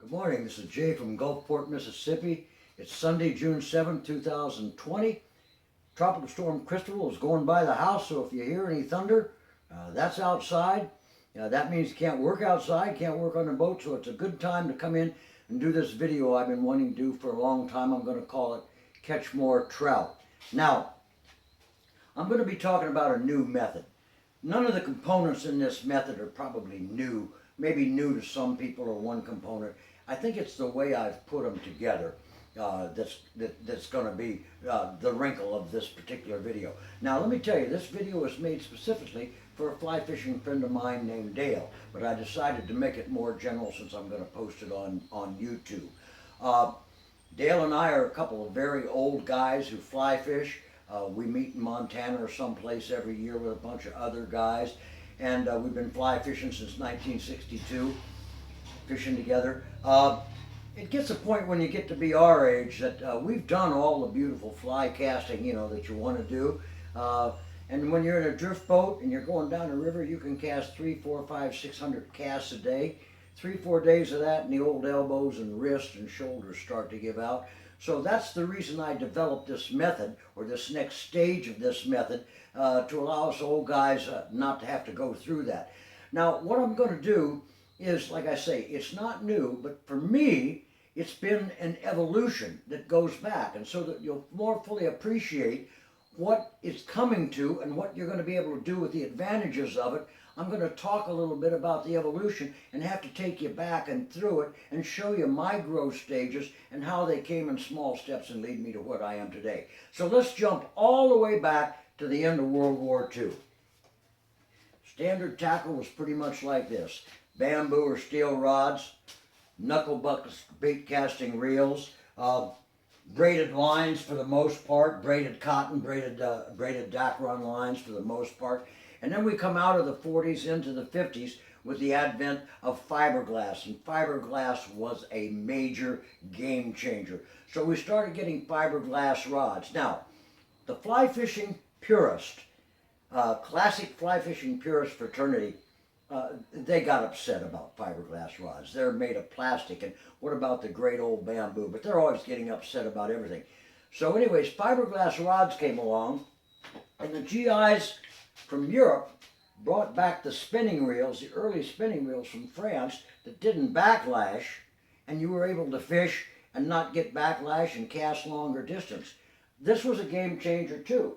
Good morning, this is Jay from Gulfport, Mississippi. It's Sunday, June 7th, 2020. Tropical Storm Christopher is going by the house, so if you hear any thunder, that's outside. That means you can't work outside, can't work on the boat, so it's a good time to come in and do this video I've been wanting to do for a long time. I'm going to call it Catch More Trout. Now, I'm going to be talking about a new method. None of the components in this method are probably new, maybe new to some people or one component. I think it's the way I've put them together that's going to be the wrinkle of this particular video. Now let me tell you, this video was made specifically for a fly fishing friend of mine named Dale, but I decided to make it more general since I'm going to post it on YouTube. Dale and I are a couple of very old guys who fly fish. We meet in Montana or someplace every year with a bunch of other guys, and we've been fly fishing since 1962, fishing together. It gets a point when you get to be our age that we've done all the beautiful fly casting, you know, that you want to do. And when you're in a drift boat and you're going down a river, you can cast 300, 400, 500, 600 casts a day. 3-4 days of that and the old elbows and wrists and shoulders start to give out. So that's the reason I developed this method, or this next stage of this method, to allow us old guys not to have to go through that. Now, what I'm going to do is, like I say, it's not new, but for me, it's been an evolution that goes back, and so that you'll more fully appreciate what it's coming to and what you're going to be able to do with the advantages of it. I'm going to talk a little bit about the evolution and have to take you back and through it and show you my growth stages and how they came in small steps and lead me to what I am today. So let's jump all the way back to the end of World War II. Standard tackle was pretty much like this: bamboo or steel rods, knuckle buckets, bait casting reels, braided lines for the most part, braided cotton, braided Dacron lines for the most part. And then we come out of the 40s into the 50s with the advent of fiberglass, and fiberglass was a major game changer. So we started getting fiberglass rods. Now, the fly fishing purist, classic fly fishing purist fraternity, they got upset about fiberglass rods. They're made of plastic, and what about the great old bamboo? But they're always getting upset about everything. So anyways, fiberglass rods came along, and the GIs from Europe brought back the spinning reels, the early spinning reels from France that didn't backlash, and you were able to fish and not get backlash and cast longer distance. This was a game changer too.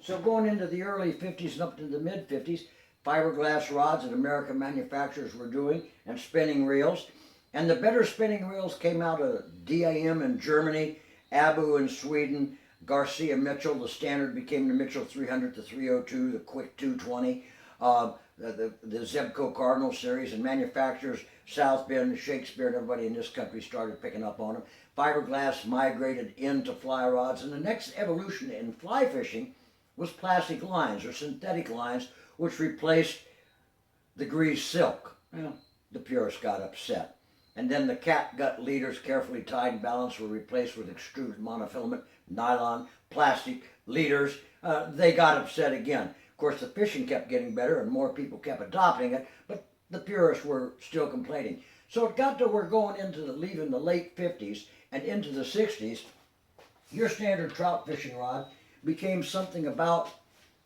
So going into the early 50s and up to the mid 50s, fiberglass rods that American manufacturers were doing, and spinning reels. And the better spinning reels came out of DAM in Germany, Abu in Sweden, Garcia Mitchell. The standard became the Mitchell 300 to 302, the Quick 220, the Zebco Cardinal series, and manufacturers, South Bend, Shakespeare, and everybody in this country started picking up on them. Fiberglass migrated into fly rods, and the next evolution in fly fishing was plastic lines or synthetic lines, which replaced the greased silk. Well, the purists got upset. And then the catgut leaders, carefully tied and balanced, were replaced with extruded monofilament, nylon, plastic leaders. They got upset again. Of course, the fishing kept getting better and more people kept adopting it, but the purists were still complaining. So it got to we're going into leaving the late 50s and into the 60s. Your standard trout fishing rod became something about,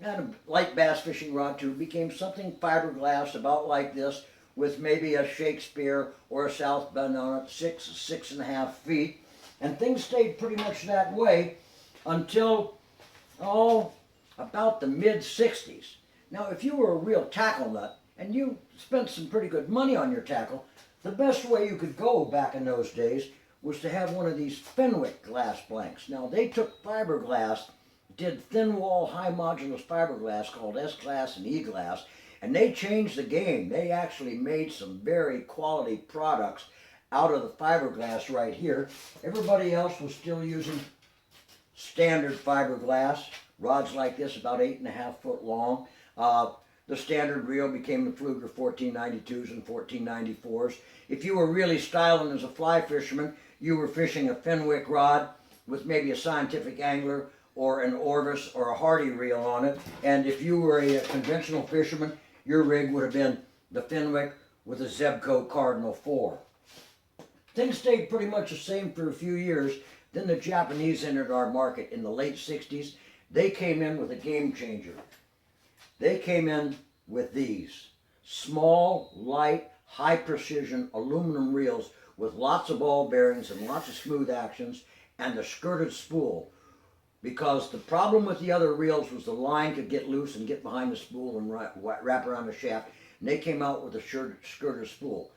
and a light bass fishing rod too, became something fiberglass about like this, with maybe a Shakespeare or a South Bend on it, 6.5 feet. And things stayed pretty much that way until, about the mid-60s. Now, if you were a real tackle nut and you spent some pretty good money on your tackle, the best way you could go back in those days was to have one of these Fenwick glass blanks. Now, they took fiberglass, did thin wall high modulus fiberglass called S-glass and E-glass, and they changed the game. They actually made some very quality products out of the fiberglass right here. Everybody else was still using standard fiberglass, rods like this, about 8.5 foot long. The standard reel became the Pfluger 1492s and 1494s. If you were really styling as a fly fisherman, you were fishing a Fenwick rod with maybe a Scientific Angler or an Orvis or a Hardy reel on it. And if you were a conventional fisherman, your rig would have been the Fenwick with a Zebco Cardinal 4. Things stayed pretty much the same for a few years. Then the Japanese entered our market in the late 60s. They came in with a game changer. They came in with these small, light, high precision aluminum reels with lots of ball bearings and lots of smooth actions and the skirted spool. Because the problem with the other reels was the line could get loose and get behind the spool and wrap around the shaft. And they came out with a skirted spool.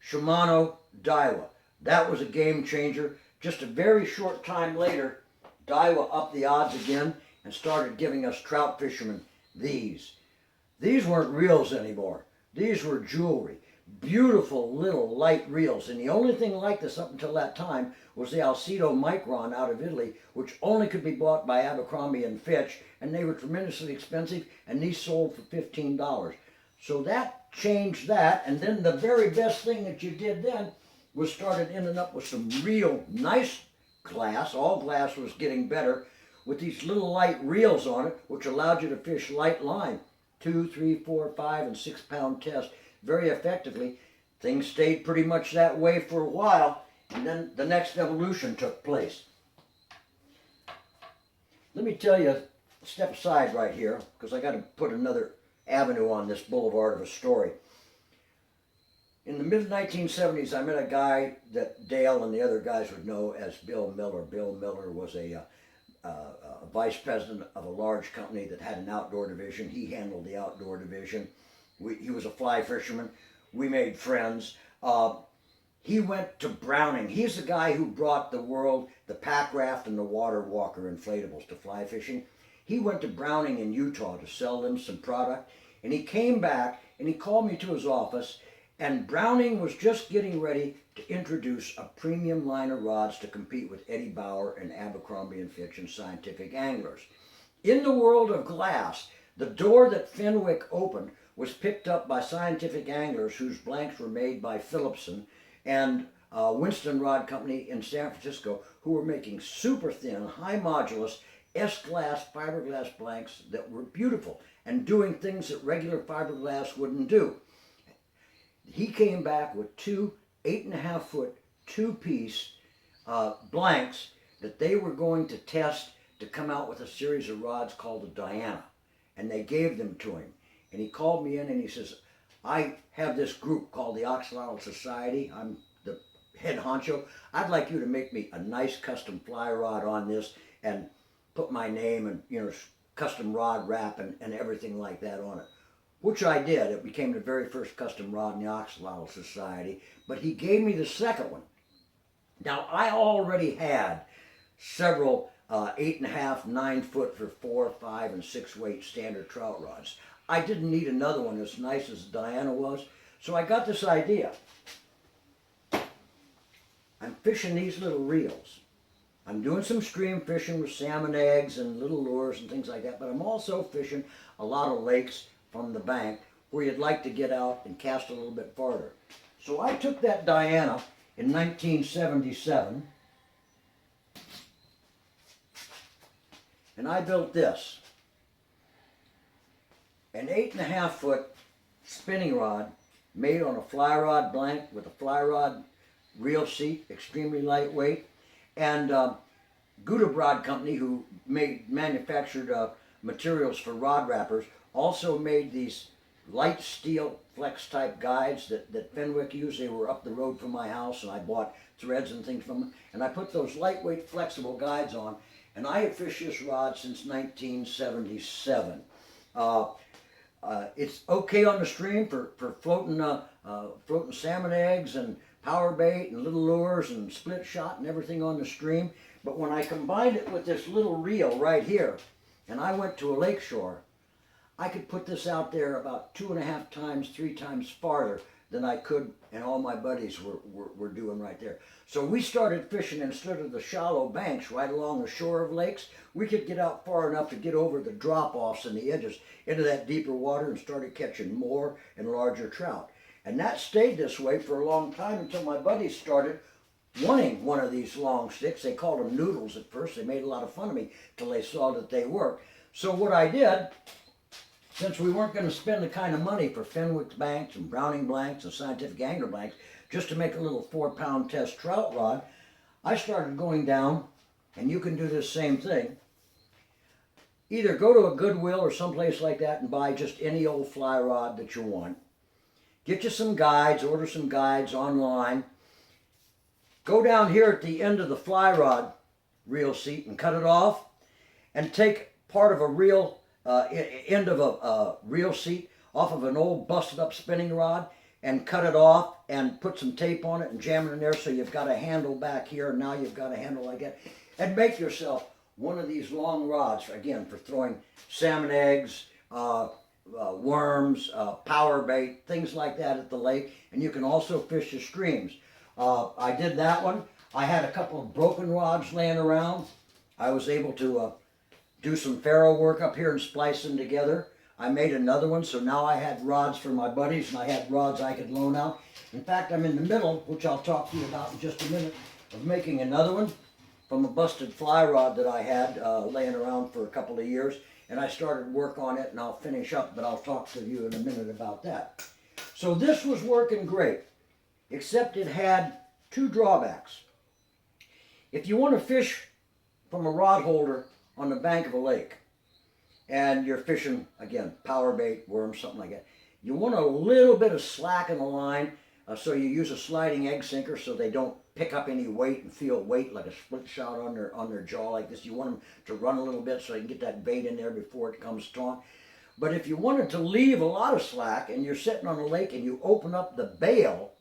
Shimano, Daiwa. That was a game changer. Just a very short time later, Daiwa upped the odds again and started giving us trout fishermen these. These weren't reels anymore. These were jewelry. Beautiful little light reels. And the only thing like this up until that time was the Alcedo Micron out of Italy, which only could be bought by Abercrombie and Fitch, and they were tremendously expensive, and these sold for $15. So that changed that, and then the very best thing that you did then was started ending up with some real nice glass. All glass was getting better with these little light reels on it, which allowed you to fish light line, 2, 3, 4, 5, and 6 pound test very effectively. Things stayed pretty much that way for a while, and then the next evolution took place. Let me tell you, step aside right here, because I got to put another avenue on this boulevard of a story. In the mid-1970s, I met a guy that Dale and the other guys would know as Bill Miller. Bill Miller was a vice president of a large company that had an outdoor division. He handled the outdoor division. He was a fly fisherman. We made friends. He went to Browning. He's the guy who brought the world the pack raft and the water walker inflatables to fly fishing. He went to Browning in Utah to sell them some product, and he came back and he called me to his office, and Browning was just getting ready to introduce a premium line of rods to compete with Eddie Bauer and Abercrombie and Fitch and Scientific Anglers. In the world of glass, the door that Fenwick opened was picked up by Scientific Anglers, whose blanks were made by Philipson, and Winston Rod Company in San Francisco, who were making super thin, high modulus, S-glass fiberglass blanks that were beautiful and doing things that regular fiberglass wouldn't do. He came back with two 8.5 foot, two-piece blanks that they were going to test to come out with a series of rods called the Diana. And they gave them to him. And he called me in and he says, I have this group called the Oxalotl Society. I'm the head honcho. I'd like you to make me a nice custom fly rod on this and put my name and, you know, custom rod wrap and everything like that on it. Which I did. It became the very first custom rod in the Oxalotl Society. But he gave me the second one. Now, I already had several 8.5, 9 foot for 4, 5, and 6 weight standard trout rods. I didn't need another one as nice as Diana was. So I got this idea. I'm fishing these little reels. I'm doing some stream fishing with salmon eggs and little lures and things like that, but I'm also fishing a lot of lakes from the bank where you'd like to get out and cast a little bit farther. So I took that Diana in 1977 and I built this. An 8.5 foot spinning rod made on a fly rod blank with a fly rod reel seat, extremely lightweight. And Gutabrod Company, who manufactured materials for rod wrappers, also made these light steel flex type guides that Fenwick used. They were up the road from my house, and I bought threads and things from them. And I put those lightweight flexible guides on, and I have fished this rod since 1977. It's okay on the stream for floating salmon eggs and power bait and little lures and split shot and everything on the stream. But when I combined it with this little reel right here, and I went to a lake shore, I could put this out there about 2.5 times, 3 times farther than I could and all my buddies were doing right there. So we started fishing instead of the shallow banks right along the shore of lakes. We could get out far enough to get over the drop-offs and the edges into that deeper water and started catching more and larger trout. And that stayed this way for a long time until my buddies started wanting one of these long sticks. They called them noodles at first. They made a lot of fun of me till they saw that they worked. So what I did, since we weren't going to spend the kind of money for Fenwick blanks and Browning blanks and Scientific Angler blanks, just to make a little 4-pound test trout rod, I started going down, and you can do this same thing. Either go to a Goodwill or someplace like that and buy just any old fly rod that you want. Get you some guides, order some guides online. Go down here at the end of the fly rod reel seat and cut it off, and take part of a reel, end of a reel seat off of an old busted up spinning rod and cut it off and put some tape on it and jam it in there so you've got a handle back here, and now you've got a handle like that. And make yourself one of these long rods, again, for throwing salmon eggs, worms, power bait, things like that at the lake. And you can also fish the streams. I did that one. I had a couple of broken rods laying around. I was able to do some ferro work up here and splice them together. I made another one, so now I had rods for my buddies, and I had rods I could loan out. In fact, I'm in the middle, which I'll talk to you about in just a minute, of making another one from a busted fly rod that I had laying around for a couple of years. And I started work on it, and I'll finish up, but I'll talk to you in a minute about that. So this was working great, except it had two drawbacks. If you want to fish from a rod holder on the bank of a lake, and you're fishing, again, power bait, worms, something like that, you want a little bit of slack in the line, so you use a sliding egg sinker so they don't pick up any weight and feel weight like a split shot on their jaw like this. You want them to run a little bit so you can get that bait in there before it comes taut. But if you wanted to leave a lot of slack and you're sitting on a lake and you open up the bail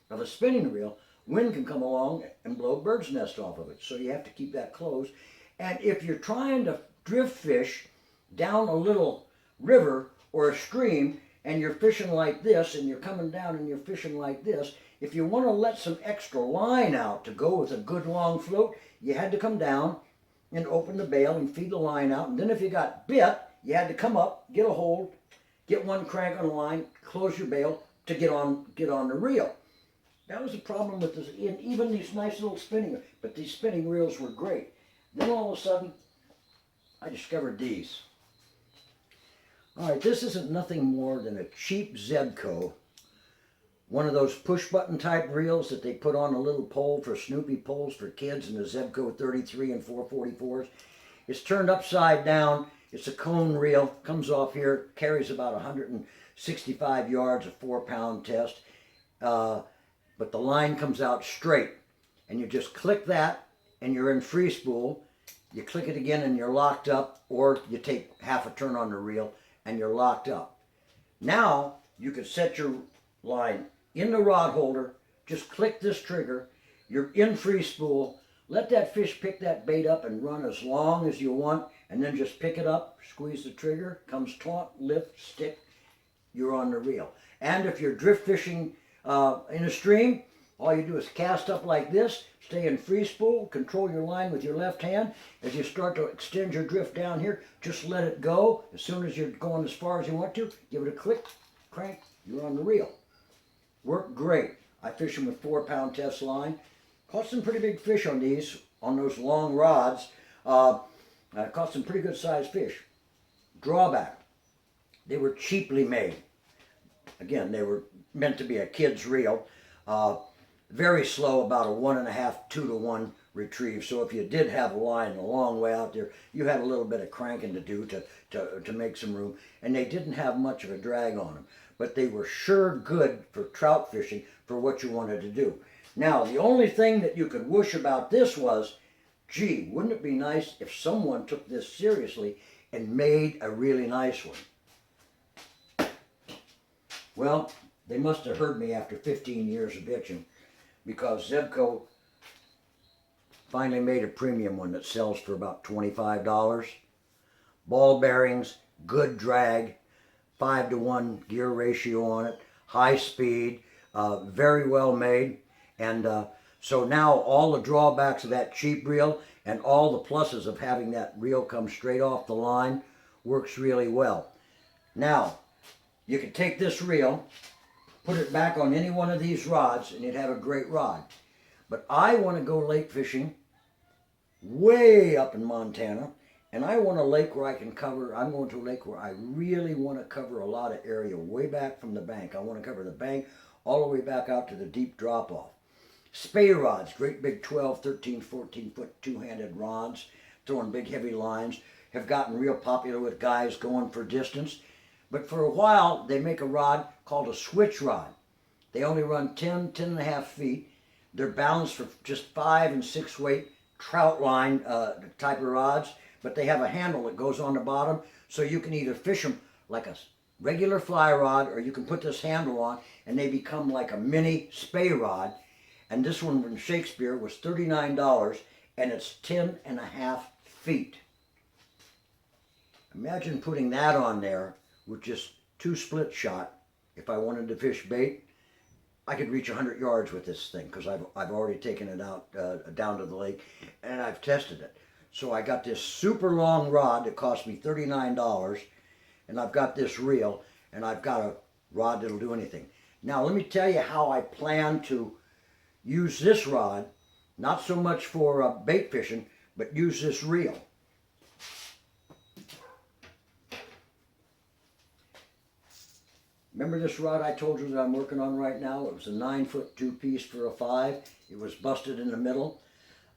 of a spinning reel, wind can come along and blow a bird's nest off of it. So you have to keep that closed. And if you're trying to drift fish down a little river or a stream, and you're fishing like this, and you're coming down and you're fishing like this, if you want to let some extra line out to go with a good long float, you had to come down and open the bail and feed the line out. And then if you got bit, you had to come up, get a hold, get one crank on the line, close your bail to get on the reel. That was a problem with this, even these nice little spinning, but these spinning reels were great. Then all of a sudden, I discovered these. All right, this isn't nothing more than a cheap Zebco, one of those push-button type reels that they put on a little pole for Snoopy poles for kids, and the Zebco 33 and 444s. It's turned upside down. It's a cone reel, comes off here, carries about 165 yards, a 4-pound test, but the line comes out straight, and you just click that, and you're in free spool. You click it again, and you're locked up, or you take half a turn on the reel, and you're locked up. Now, you can set your line in the rod holder, just click this trigger, you're in free spool, let that fish pick that bait up and run as long as you want, and then just pick it up, squeeze the trigger, comes taut, lift, stick, you're on the reel. And if you're drift fishing in a stream, all you do is cast up like this, stay in free spool, control your line with your left hand. As you start to extend your drift down here, just let it go. As soon as you're going as far as you want to, give it a click, crank, you're on the reel. Worked great. I fish them with 4-pound test line. Caught some pretty big fish on these, on those long rods. I caught some pretty good sized fish. Drawback, they were cheaply made. Again, they were meant to be a kid's reel. Very slow, about a 1.5, 2 to 1 retrieve. So if you did have a line a long way out there, you had a little bit of cranking to do to make some room. And they didn't have much of a drag on them. But they were sure good for trout fishing for what you wanted to do. Now, the only thing that you could wish about this was, gee, wouldn't it be nice if someone took this seriously and made a really nice one? Well, they must have heard me after 15 years of bitching, because Zebco finally made a premium one that sells for about $25. Ball bearings, good drag, 5 to 1 gear ratio on it, high speed, very well made. And so now all the drawbacks of that cheap reel and all the pluses of having that reel come straight off the line works really well. Now, you can take this reel, put it back on any one of these rods, and you'd have a great rod. But I want to go lake fishing way up in Montana, and I want a lake where I can cover, I'm going to a lake where I really want to cover a lot of area way back from the bank. I want to cover the bank all the way back out to the deep drop off. Spey rods, great big 12, 13, 14 foot two-handed rods, throwing big heavy lines, have gotten real popular with guys going for distance. But for a while, they make a rod called a switch rod. They only run 10, 10.5 feet. They're balanced for just 5 and 6 weight trout line type of rods, but they have a handle that goes on the bottom, so you can either fish them like a regular fly rod, or you can put this handle on, and they become like a mini spey rod. And this one from Shakespeare was $39, and it's 10.5 feet. Imagine putting that on there with just 2 split shot. If I wanted to fish bait, I could reach 100 yards with this thing, because I've already taken it out down to the lake, and I've tested it. So I got this super long rod that cost me $39, and I've got this reel, and I've got a rod that'll do anything. Now let me tell you how I plan to use this rod, not so much for bait fishing, but use this reel. Remember this rod I told you that I'm working on right now? It was a 9-foot 2-piece for a 5. It was busted in the middle.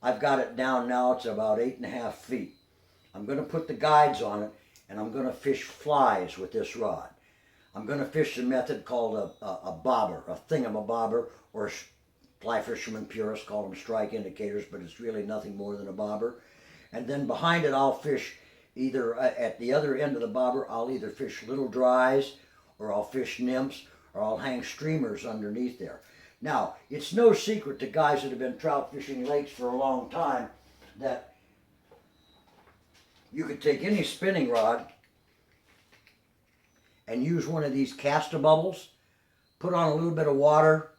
I've got it down now. It's about 8.5 feet. I'm going to put the guides on it, and I'm going to fish flies with this rod. I'm going to fish the method called a bobber, a thingamabobber, or fly fishermen purists call them strike indicators, but it's really nothing more than a bobber. And then behind it, I'll fish either, at the other end of the bobber, I'll either fish little dries, or I'll fish nymphs, or I'll hang streamers underneath there. Now, it's no secret to guys that have been trout fishing lakes for a long time that you could take any spinning rod and use one of these cast-a-bubbles, put on a little bit of water,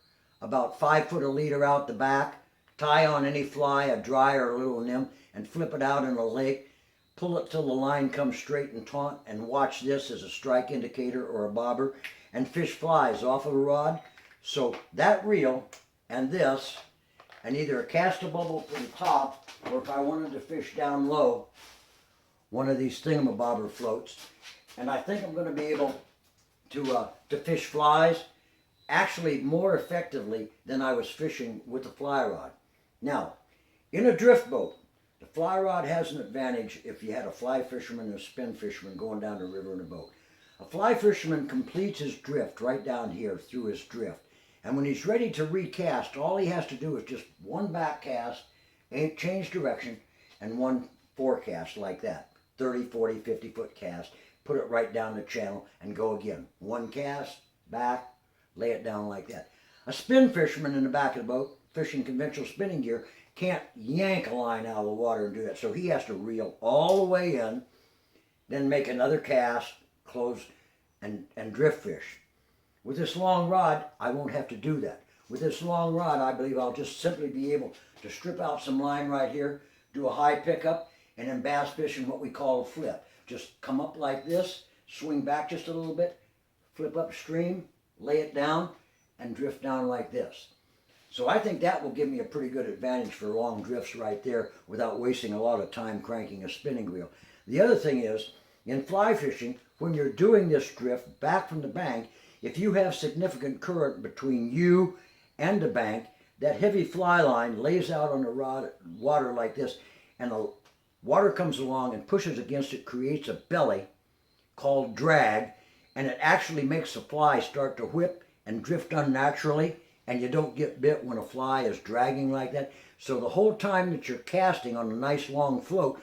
about 5 foot a leader out the back, tie on any fly, a dry or a little nymph, and flip it out in a lake. Pull it till the line comes straight and taut, and watch this as a strike indicator or a bobber, and fish flies off of a rod. So that reel and this, and either a cast-a-bubble from the top, or if I wanted to fish down low, one of these thingamabobber floats. And I think I'm going to be able to fish flies actually more effectively than I was fishing with the fly rod. Now, in a drift boat, the fly rod has an advantage if you had a fly fisherman and a spin fisherman going down the river in a boat. A fly fisherman completes his drift right down here through his drift. And when he's ready to recast, all he has to do is just one back cast, change direction, and one forecast like that. 30, 40, 50 foot cast. Put it right down the channel and go again. One cast, back, lay it down like that. A spin fisherman in the back of the boat, fishing conventional spinning gear, can't yank a line out of the water and do that. So he has to reel all the way in, then make another cast, close, and drift fish. With this long rod, I won't have to do that. With this long rod, I believe I'll just simply be able to strip out some line right here, do a high pickup, and then bass fishing what we call a flip. Just come up like this, swing back just a little bit, flip upstream, lay it down, and drift down like this. So I think that will give me a pretty good advantage for long drifts right there without wasting a lot of time cranking a spinning reel. The other thing is, in fly fishing, when you're doing this drift back from the bank, if you have significant current between you and the bank, that heavy fly line lays out on the water like this, and the water comes along and pushes against it, creates a belly called drag, and it actually makes the fly start to whip and drift unnaturally, and you don't get bit when a fly is dragging like that. So the whole time that you're casting on a nice long float,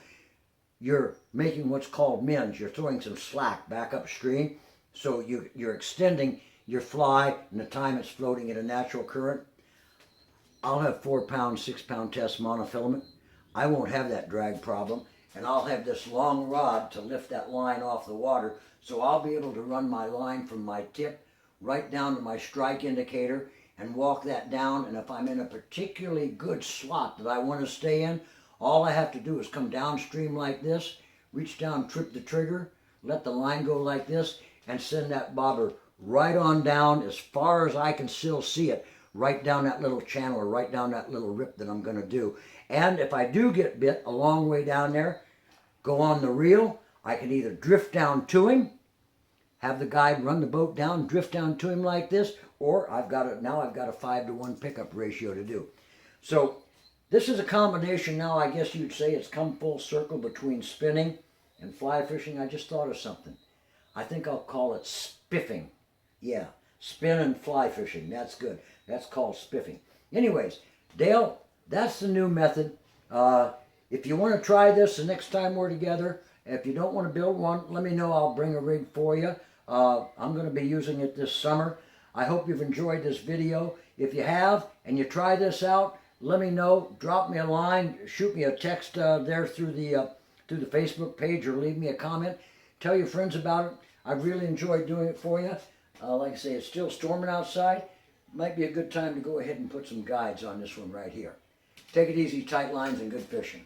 you're making what's called minge. You're throwing some slack back upstream, so you're extending your fly in the time it's floating at a natural current. I'll have 4-pound, 6-pound test monofilament. I won't have that drag problem, and I'll have this long rod to lift that line off the water, so I'll be able to run my line from my tip right down to my strike indicator and walk that down. And if I'm in a particularly good slot that I want to stay in, all I have to do is come downstream like this, reach down, trip the trigger, let the line go like this, and send that bobber right on down as far as I can still see it, right down that little channel or right down that little rip that I'm going to do. And if I do get bit a long way down there, go on the reel, I can either drift down to him, have the guide run the boat down, drift down to him like this, or I've got a 5-to-1 pickup ratio to do. So this is a combination now, I guess you'd say it's come full circle between spinning and fly fishing. I just thought of something. I think I'll call it spiffing. Yeah, spin and fly fishing. That's good. That's called spiffing. Anyways, Dale, that's the new method. If you want to try this the next time we're together, if you don't want to build one, let me know. I'll bring a rig for you. I'm going to be using it this summer. I hope you've enjoyed this video. If you have and you try this out, let me know. Drop me a line. Shoot me a text there through the Facebook page, or leave me a comment. Tell your friends about it. I really enjoyed doing it for you. Like I say, it's still storming outside. Might be a good time to go ahead and put some guides on this one right here. Take it easy, tight lines, and good fishing.